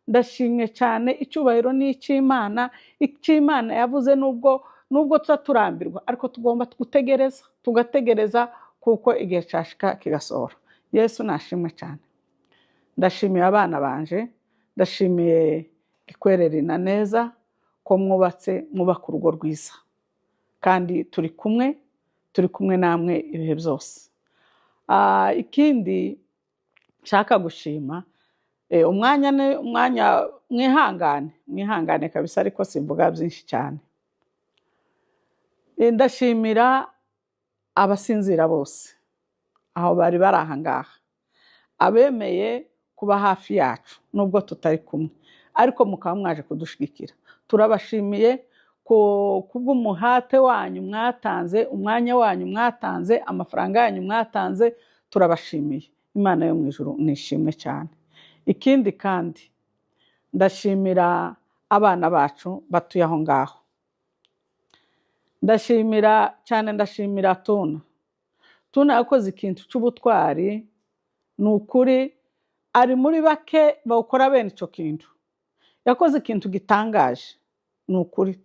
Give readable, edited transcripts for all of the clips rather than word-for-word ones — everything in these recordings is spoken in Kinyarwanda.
ndashimye cyane icyubahiro n'Imana yavuze nubwo tuzaturambirwa ariko tugomba tugategereza kuko igihe cyashika kigasohora. Yesu nashimwe cyane. Ndashimiye abana banje, ndashimiye ikwererina neza ko mwubaka urugo rwiza kandi turi kumwe namwe ibihe byose. Ikindi nshaka gushima umwanya mwihangane kabisa ariko simvuga byinshi cyane. Ndashimira abasinzira bose aho bari aha ngaha, abemeye kuba hafi yacu nubwo tutari kumwe ariko mukaba mwaje kudushigikira. Turabashimiye kubw'umuhate wanyu mwatanze, umwanya wanyu mwatanze, amafaranga yanyu mwatanze, turabashimiye. Imana yo mu ijuru nishimwe cyane. Ikindi kandi ndashimira abana bacu batuye aho ngaho. Ndashimira Tuna yakoze ikintu cy'ubutwari, ni ukuri ari muri bake bawukora bene icyo kintu. Yakoze ikintu gitangaje, ni ukuri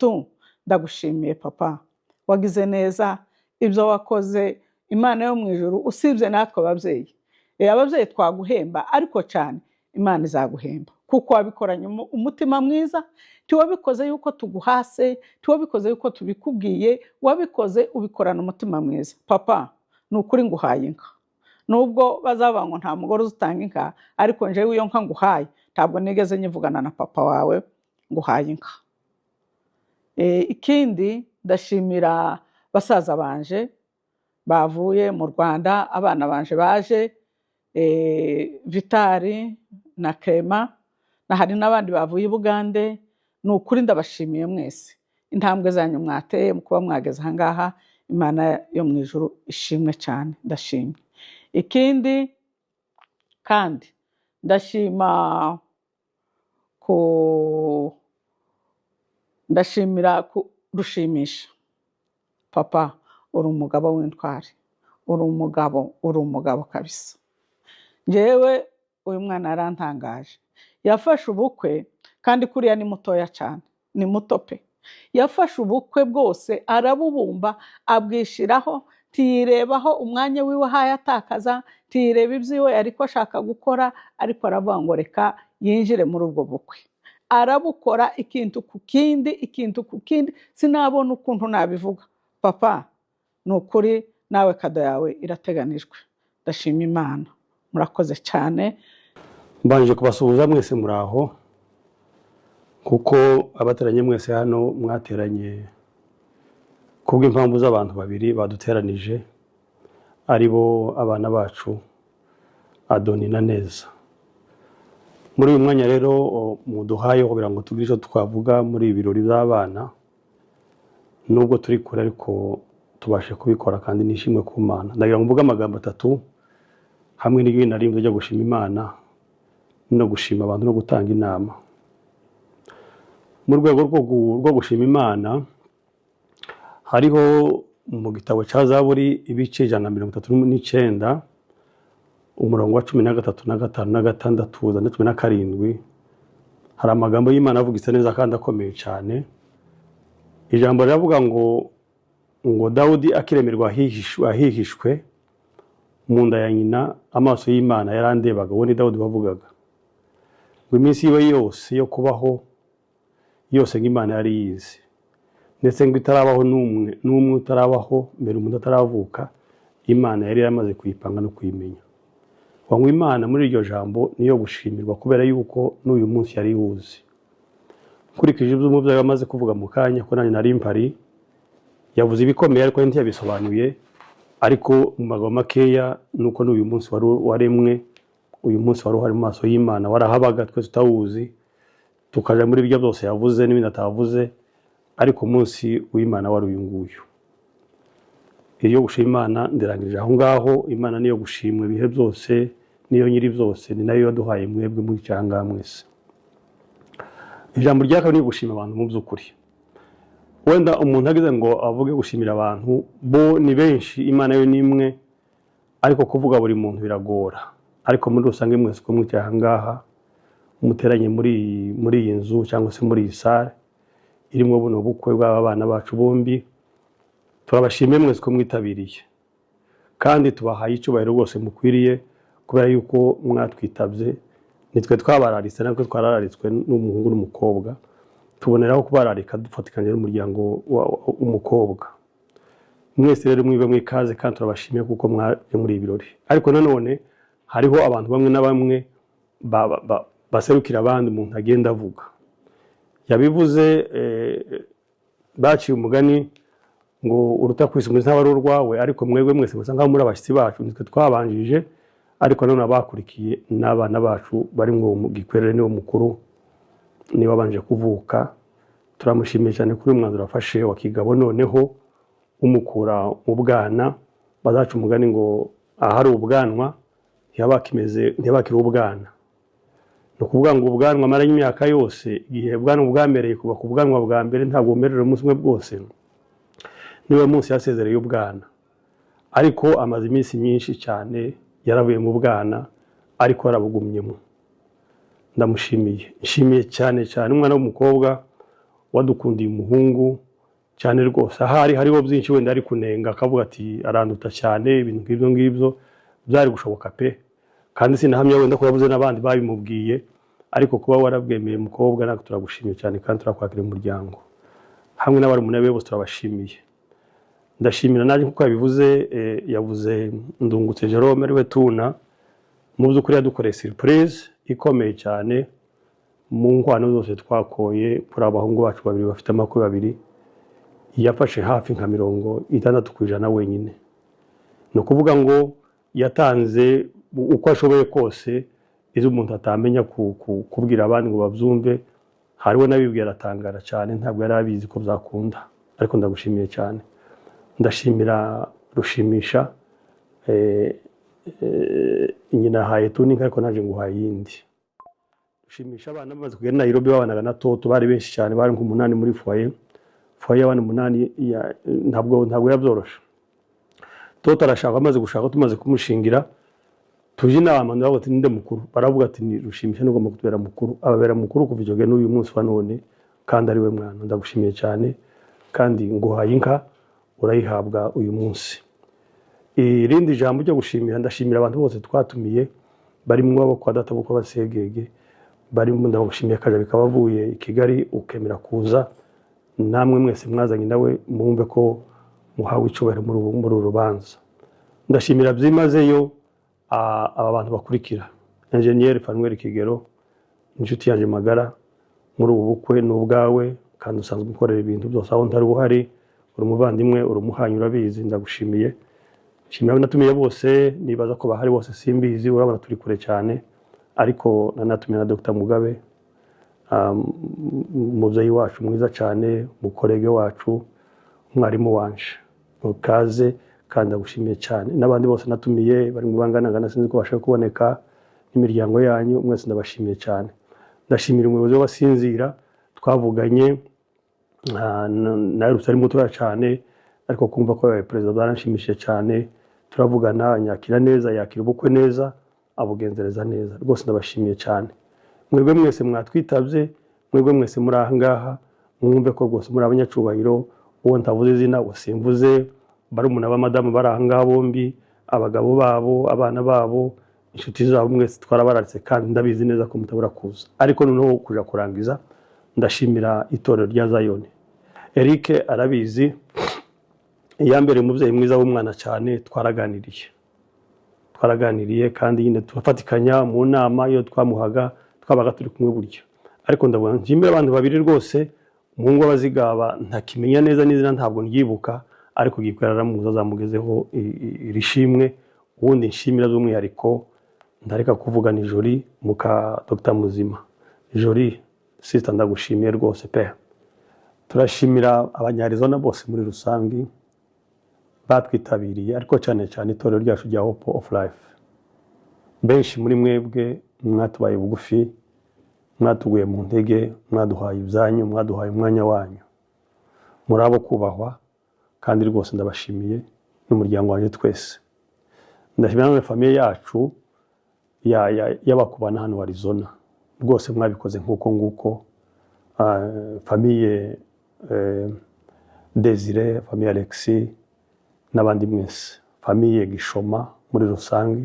ndagushimiye papa, wagize neza ibyo wakoze. Imana yo mu ijuru usibye natwe ababyeyi twaguhemba ariko cyane Imana izaguhemba kuko wabikoranye umutima mwiza. Tiwabikoze yuko tuguhase, tiwabikoze yuko tubikubwiye, wabikoze ubikorana umutima mwiza. Papa ni ukuri nguhaye inka, nubwo bazavuga ngo nta mugore uzutanga inka, ariko njewe iyo nka nguhaye ntabwo nigeze nyivugana na papa wawe, nguhaye inka. Ikindi ndashimira basaza banje bavuye mu Rwanda, abana banje baje, Vitali na Clement, na hari n'abandi bavuye i Bugande. Ni ukuri ndabashimiye mwese intambwe zanyu mwateye mu kuba mwageze aha ngaha. Imana yo mu ijuru ishimwe cyane, ndashimye. Ikindi kandi ndashimira kurushimisha. Papa uri umugabo w'intwari, uri umugabo kabisa. Njyewe uyu mwana yarantangaje, yafashe ubukwe kandi kuriya ni mutoya cyane, ni muto pe. Yafashe ubukwe bwose arabubumba abwishiraho, tiyirebaho umwanya wiwe hayatakaza, tiyireba ibyiwe ariko ashaka gukora, ariko aravuga ngo reka yinjire muri ubwo bukwe. Arabukora ikintu ku kindi, sinabona ukuntu nabivuga. Papa ni ukuri nawe kado yawe irateganijwe. Ndashima Imana, murakoze cyane. Mbanje kubasuhuza mwese muraho, kuko abateranye mwese hano mwateranye kubw'impamvu z'abantu babiri baduteranije, aribo abana bacu Adoni na Neza. Muri uyu mwanya rero muduhaye kugira ngo tugire icyo twavuga muri ibirori by'abana, nubwo turi kure ariko tubashe kubikora kandi nishimwe ku Mana. Ndagira ngo mvuge amagambo atatu hamwe n'ibintu ari byo gushima Imana no gushima abantu no gutanga inama. Mu rwego rwo gushima Imana, hariho mu gitabo cya Zaburi ibice 139 umurongo wa 13 na 5 na 6 na 17 hari amagambo y'Imana avugitse neza kandi akomeye cyane. Ijambo riravuga ngo Dawudi akiremerwa ahihishwe mu nda ya nyina, amaso y'Imana yarandebaga. Uwo ni Dawudi wavugaga ngo iminsi yiwe yose yo kubaho yose ng'Imana yari yizi, ndetse ngo itarabaho n'umwe utarabaho mbere umuntu ataravuka, Imana yari yaramaze kuyipanga no kuyimenya. Ngo Imana muri iryo jambo niyo gushimirwa kubera yuko n'uyu munsi yari yuzi. Nkurikije ibyo umubyeyi wamaze kuvuga mu kanya ko nanjye nari mpari, yavuze ibikomeye ariko ntiyabisobanuye, ariko mu magambo makeya nuko n'uyu munsi waremwe, uyu munsi wari uhari mu maso y'Imana, warahabaga twese tutawuzi, tukaja muri ibyo byose yavuze n'ibindi atavuze, ariko umunsi w'Imana wari uyu nguyu. Iyo gushima Imana ndirangirije aho ngaho. Imana niyo gushimwa ibihe byose, niyo nyiri byose, ni nayo yaduhaye mwebwe muri cyanga mwese. Ijambo rya kabiri ni gushima abantu mu by'ukuri. Wenda umuntu agize ngo avuge gushimira abantu, bo ni benshi, Imana yo ni imwe, ariko kuvuga buri muntu biragora. Ariko muri rusange mwese ko mwicaye aha ngaha, muteranye muri iyi nzu cyangwa se muri iyi sare irimo buno bukwe bw'abana bacu bombi. Turabashimiye mwese ko mwitabiriye kandi tubahaye icyubahiro rwose mukwiriye kubera yuko mwatwitabye. Nitwe twabararitse natwe twarararitswe n'umuhungu n'umukobwa, tuboneraho kubararika dufatikanye n'umuryango w'umukobwa. Mwese rero mwibe mwikaze kandi turabashimiye kuko mwaje muri ibirori. Ariko nanone hariho abantu bamwe na bamwe baserukira abandi umuntu agenda avuga. Yabivuze baciye umugani ngo uruta kwisumiza ntaba ari urwawe, ariko mwebwe mwese musa nkaho muri abashyitsi bacu. Nitwe twabanjije, ariko none abakurikiye n'abana bacu bari mu Gikwerere niwo mukuru, niwe abanje kuvuka. Turamushimiye cyane kuri umwanzuro afashe wa kigabo, noneho umukura mu bwana. Bazaca umugani ngo ahari ubwanwa ntiyabakira ubwana. Ni ukuvuga ngo ubwanwa amaranye imyaka yose, igihe ubwanwa bwamereye kuva ku bwanwa bwa mbere ntabwo bumerera umunsi umwe bwose, niwe munsi yasezereye ubwana. Ariko amaze iminsi myinshi cyane yaravuye mu bwana, ariko yarabugumyemo. Ndamushimiye, nshimiye cyane cyane umwana w'umukobwa wadukundiye umuhungu cyane rwose. Ahari hariho byinshi wenda ari kunenga akavuga ati aranduta cyane, ibintu nk'ibyo ngibyo byari gushoboka pe, kandi sinahamya wenda ko yabuze n'abandi babimubwiye, ariko kuba warabwemeye umukobwa natwe turagushimiye cyane kandi turakwakira umuryango hamwe n'abari mu ntebe bose turabashimiye. Ndashimira naje kuko yabivuze, yavuze Ndungutse Jerome ariwe Tuna. Mu by'ukuri yadukoreye surprise ikomeye cyane mu nkwano zose twakoye kuri abahungu bacu babiri bafite amakwe babiri. Yafashe hafi nka 60% wenyine. Ni ukuvuga ngo yatanze uko ashoboye kose, izo umuntu atamenya kubwira abandi ngo babyumve. Hariho n'abibwira atangara cyane, ntabwo yari abizi ko byakunda, ariko ndagushimiye cyane. Ndashimira Rushimisha, nyina haye Tuninka, ariko naje nguhaye yindi. Rushimisha abana bamaze kugera Nairobi babanaga na Toto, bari benshi cyane, bari nk'umunani muri foyer y'abana umunani. Ntabwo yabyorosha. Toto arashaka, amaze gushaka tumaze kumushingira, tuje inama ndavuga ati ninde mukuru. Baravuga ati ni Rushimisha nugomba kutubera mukuru. Ababera mukuru kuva icyo gihe n'uyu munsi wa none, kandi ari we mwana. Ndagushimiye cyane kandi nguhaye inka urayihabwa uyu munsi. Irindi jambo ryo gushimira, ndashimira abantu bose twatumiye barimo abo kwa data bo kwa Basegege, barimo ndagushimiye Kajabi kabavuye i Kigali ukemera kuza. Namwe mwese mwazanye nawe mwumve ko muhawe icyubahiro muri urubanza. Ndashimira byimazeyo aba bantu bakurikira: Engineer Fanuel Kigero, inshuti yanjye magara muri ubu bukwe n'ubwawe, kandi usanzwe ukorera ibintu byose aho ntari buhari, uri umuvandimwe, uri umuhanyi, urabizi. Ndagushimiye. Nshimira abatumiye bose, nibaza ko bahari bose simbizi, urabona turi kure cyane, ariko nanatumiye na Dr. Mugabe, umubyeyi wacu mwiza cyane, umukorege wacu, umwarimu wanje. Ukaze kandi ndagushimiye cyane. N'abandi bose natumiye bari mu bangana sinzi ko bashaka kuboneka, n'imiryango yanyu mwese ndabashimiye cyane. Ndashimira umuyobozi w'Abasinzira twavuganye, nawe ari mutoya cyane, ariko kumva ko yabaye perezida byaranshimishije cyane. Turavugana, nyakira neza, yakira ubukwe neza, abugenzereza neza. Rwose ndabashimiye cyane. Mwebwe mwese mwatwitabye, mwebwe mwese muri aha ngaha, mwumve ko rwose muri abanyacubahiro. Uwo ntavuze izina usimvuze, barumuna b'amadamu bari aha ngaha bombi, abagabo babo, abana babo, inshuti zabo, mwese twarabararitse kandi ndabizi neza ko mutabura kuza. Ariko noneho kuja kurangiza, ndashimira itorero rya Zion. Eric arabizi, iyambere umubyeyi mwiza w'umwana cyane. Twaraganiriye kandi nyine tufatikanya mu nama iyo twamuhaga, twabaga turi kumwe buryo. Ariko ndabona nshimira abantu babiri rwose. Umuhungu w'Abazigaba ntakimenya neza n'izina, ntabwo ndyibuka, ariko Gikwera aramuzi, azamugezeho irishimwe. Ubundi nshimira z'umwihariko ndareka kuvuga ni Joli muka Dr. Muzima. Joli sister, ndagushimiye rwose pe. Turashimira abanyarizona bose muri rusangi batwitabiriye, ariko cyane cyane itorero ryacu rya Hope of Life. Benshi muri mwebwe mwatubaye bugufi, mwatuguye mu ntege, mwaduhaye ibyanyu, mwaduhaye umwanya wanyu. Muri abo kubahwa kandi rwose ndabashimiye, n'umuryango wanjye twese. Ndashimira na famille yacu y'abakubana hano Arizona. rwose mwabikoze nk'uko nguko. Famille Desire, famille Alexis n'abandi mwese, famille Gishoma muri rusange,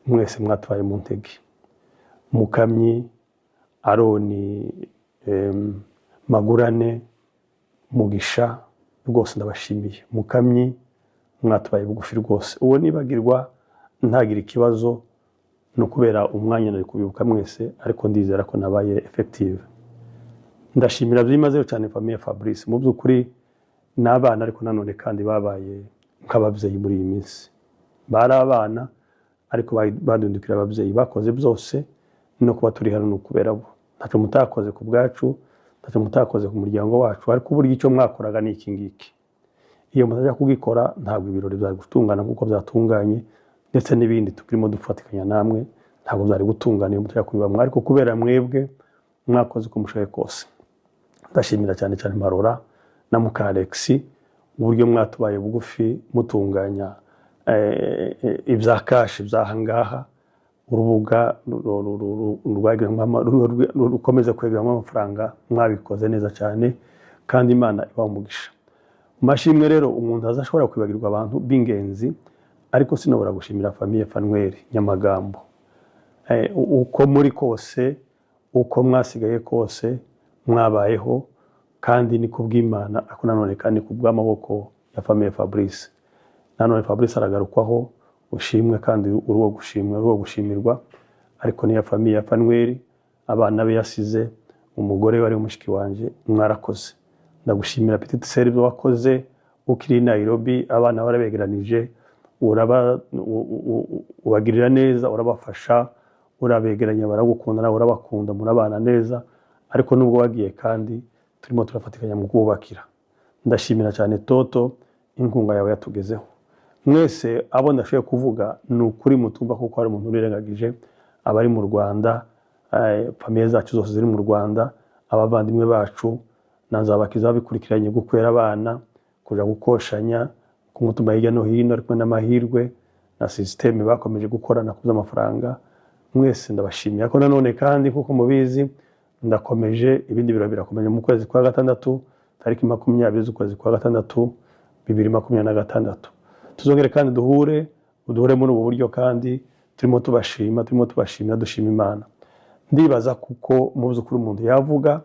mwese mwatwaye mu ntege. Mukamyi, Aroni, Magurane, Mugisha, rwose ndabashimiye. Mukamyi mwatwaye bugufi rwose. Uwo nibagirwa ntagira ikibazo no kubera umwanya nari kubibuka mwese, ariko ndizera ko nabaye effective. Ndashimira byimazeyo cyane famille Fabrice, mu byukuri n'abana ariko nanone kandi babaye nk'ababyeyi muri iyi minsi. Bari abana ariko badundukira ababyeyi, bakoze byose no kuba turi hano n'ukubera bo. Ntacyo mutakoze ku bwacu, ntacyo mutakoze ku muryango wacu, ariko burya icyo mwakoraga ni iki ngiki. Iyo mutajya kugikora ntabwo ibirori byari gutungana nk'uko byatunganye, ndetse n'ibindi turimo dufatikanya namwe ntabwo byari gutungana iyo mutajya kubibamwa, ariko kubera mwebwe mwakoze uko mushoboye kose. Ndashimira cyane cyane Marora na Muka Alexis uburyo mwatubaye bugufi mutunganya ibya kashi byahangaha, urubuga rukomeza kwegeramo amafaranga, mwabikoze neza cyane kandi Imana ibaha umugisha. Mashimwe rero umuntu azashobora kwibagirwa abantu b'ingenzi, ariko sinobora gushimira famille Fanuel Nyamagambo. Uko muri kose, uko mwasigaye kose, mwabayeho kandi ni kubw'Imana, ako nanone kandi kubw'amaboko ya famille Fabrice. Nanone Fabrice aragarukwaho ushimwe kandi uruwo gushimwa, uruwo gushimirwa, ariko ni ya famille ya Fanuel, abana be yasize, umugore wari umushiki wanje, mwarakoze. Ndagushimira Petite Sœur ibyo wakoze ukiri Nairobi, abana barabegeranije, ubagirira neza, urabafasha, urabegeranya, baragukunda nawe urabakunda, murabana neza, ariko nubwo wagiye kandi turimo turafatikanya mu kubakira. Ndashimira cyane Toto inkunga yawe yatugezeho. Mwese abo ndashoboye kuvuga ni ukuri mutumva kuko hari umuntu urengagije, abari mu Rwanda, famille zacu zose ziri mu Rwanda, abavandimwe bacu, nanzabakiza bikurikiranye gukwera abana, kuja gukoshanya kumutuma hirya no hino, ariko n'amahirwe na systeme bakomeje gukorana kuza amafaranga. Mwese ndabashimiye, ariko nanone kandi kuko mubizi ndakomeje ibindi biro birakomeje mu kwezi kwa gatandatu tariki 20 z'ukwezi kwa gatandatu 2026. Tuzongere kandi duhure muri ubu buryo, kandi turimo tubashimira dushima Imana. Ndibaza kuko mu by'ukuri umuntu yavuga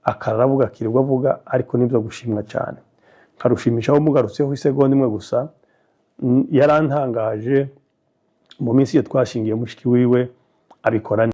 akaravuga akirirwa avuga, ariko nibyo gushimwa cyane. Karushimishaho mugarutseho isegonda imwe gusa, yarantangaje mu minsi ye twashingiye mushiki wiwe abikora